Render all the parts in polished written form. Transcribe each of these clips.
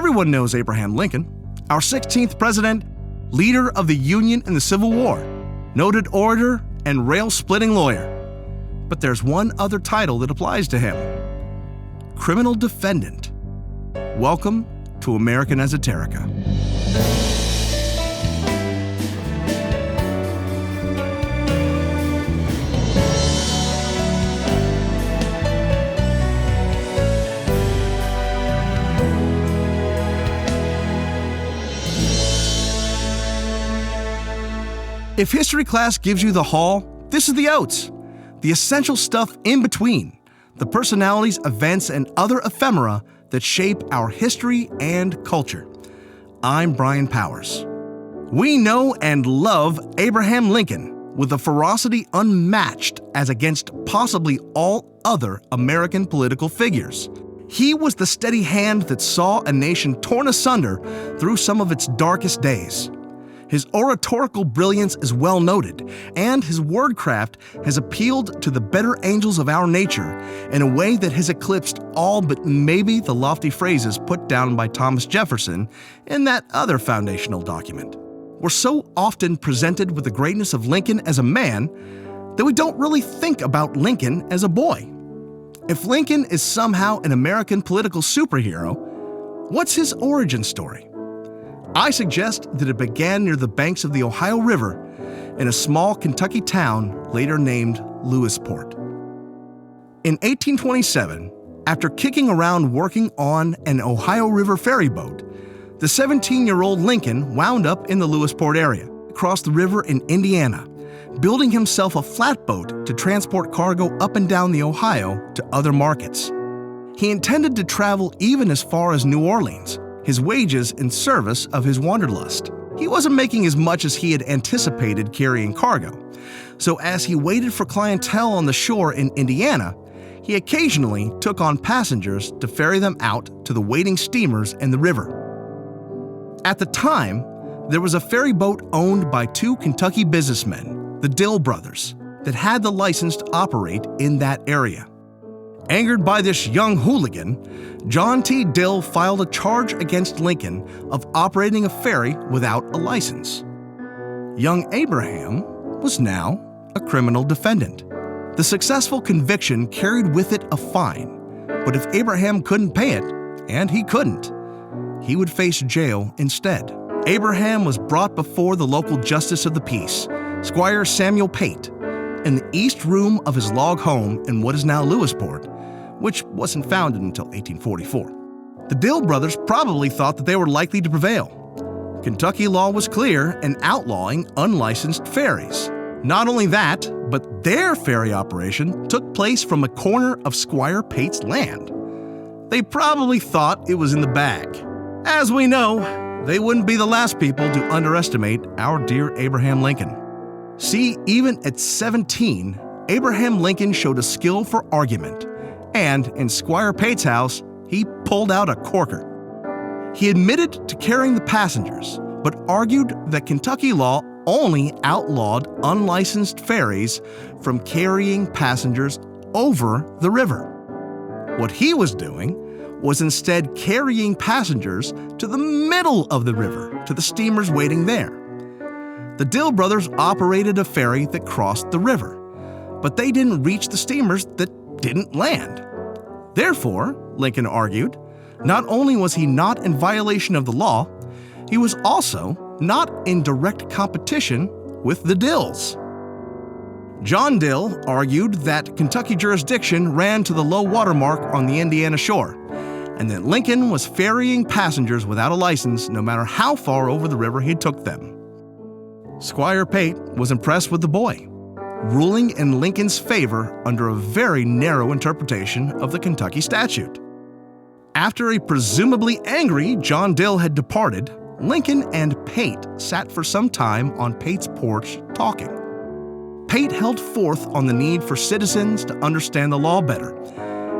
Everyone knows Abraham Lincoln, our 16th president, leader of the Union in the Civil War, noted orator and rail-splitting lawyer. But there's one other title that applies to him: criminal defendant. Welcome to American Esoterica. If history class gives you the haul, this is the oats. The essential stuff in between. The personalities, events, and other ephemera that shape our history and culture. I'm Brian Powers. We know and love Abraham Lincoln with a ferocity unmatched as against possibly all other American political figures. He was the steady hand that saw a nation torn asunder through some of its darkest days. His oratorical brilliance is well noted, and his wordcraft has appealed to the better angels of our nature in a way that has eclipsed all but maybe the lofty phrases put down by Thomas Jefferson in that other foundational document. We're so often presented with the greatness of Lincoln as a man that we don't really think about Lincoln as a boy. If Lincoln is somehow an American political superhero, what's his origin story? I suggest that it began near the banks of the Ohio River in a small Kentucky town later named Lewisport. In 1827, after kicking around working on an Ohio River ferry boat, the 17-year-old Lincoln wound up in the Lewisport area, across the river in Indiana, building himself a flatboat to transport cargo up and down the Ohio to other markets. He intended to travel even as far as New Orleans, his wages in service of his wanderlust. He wasn't making as much as he had anticipated carrying cargo, so as he waited for clientele on the shore in Indiana, he occasionally took on passengers to ferry them out to the waiting steamers in the river. At the time, there was a ferry boat owned by two Kentucky businessmen, the Dill brothers, that had the license to operate in that area. Angered by this young hooligan, John T. Dill filed a charge against Lincoln of operating a ferry without a license. Young Abraham was now a criminal defendant. The successful conviction carried with it a fine, but if Abraham couldn't pay it, and he couldn't, he would face jail instead. Abraham was brought before the local justice of the peace, Squire Samuel Pate, in the east room of his log home in what is now Lewisport, which wasn't founded until 1844. The Dill brothers probably thought that they were likely to prevail. Kentucky law was clear in outlawing unlicensed ferries. Not only that, but their ferry operation took place from a corner of Squire Pate's land. They probably thought it was in the bag. As we know, they wouldn't be the last people to underestimate our dear Abraham Lincoln. See, even at 17, Abraham Lincoln showed a skill for argument, and in Squire Pate's house, he pulled out a corker. He admitted to carrying the passengers, but argued that Kentucky law only outlawed unlicensed ferries from carrying passengers over the river. What he was doing was instead carrying passengers to the middle of the river, to the steamers waiting there. The Dill brothers operated a ferry that crossed the river, but they didn't reach the steamers that didn't land. Therefore, Lincoln argued, not only was he not in violation of the law, he was also not in direct competition with the Dills. John Dill argued that Kentucky jurisdiction ran to the low water mark on the Indiana shore, and that Lincoln was ferrying passengers without a license no matter how far over the river he took them. Squire Pate was impressed with the boy, ruling in Lincoln's favor under a very narrow interpretation of the Kentucky statute. After a presumably angry John Dill had departed, Lincoln and Pate sat for some time on Pate's porch talking. Pate held forth on the need for citizens to understand the law better,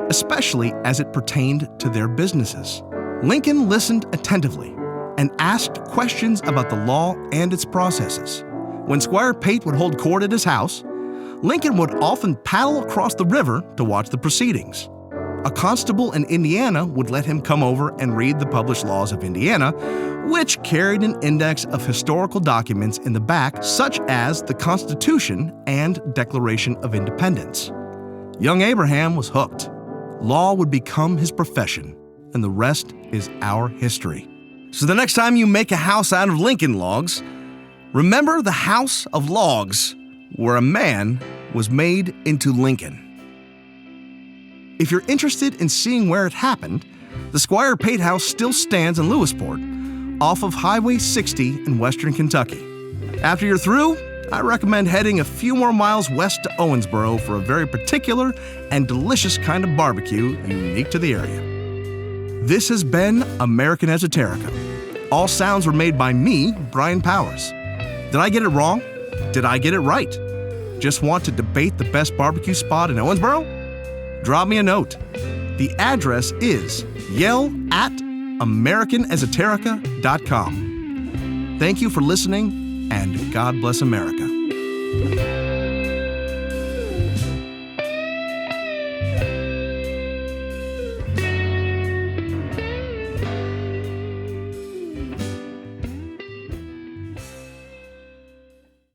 especially as it pertained to their businesses. Lincoln listened attentively and asked questions about the law and its processes. When Squire Pate would hold court at his house, Lincoln would often paddle across the river to watch the proceedings. a constable in Indiana would let him come over and read the published laws of Indiana, which carried an index of historical documents in the back, such as the Constitution and Declaration of Independence. Young Abraham was hooked. Law would become his profession, and the rest is our history. So the next time you make a house out of Lincoln logs, remember the House of Logs, where a man was made into Lincoln. If you're interested in seeing where it happened, the Squire Pate House still stands in Lewisport, off of Highway 60 in western Kentucky. After you're through, I recommend heading a few more miles west to Owensboro for a very particular and delicious kind of barbecue unique to the area. This has been American Esoterica. All sounds were made by me, Brian Powers. Did I get it wrong? Did I get it right? Just want to debate the best barbecue spot in Owensboro? Drop me a note. The address is yell@americanesoterica.com. Thank you for listening, and God bless America.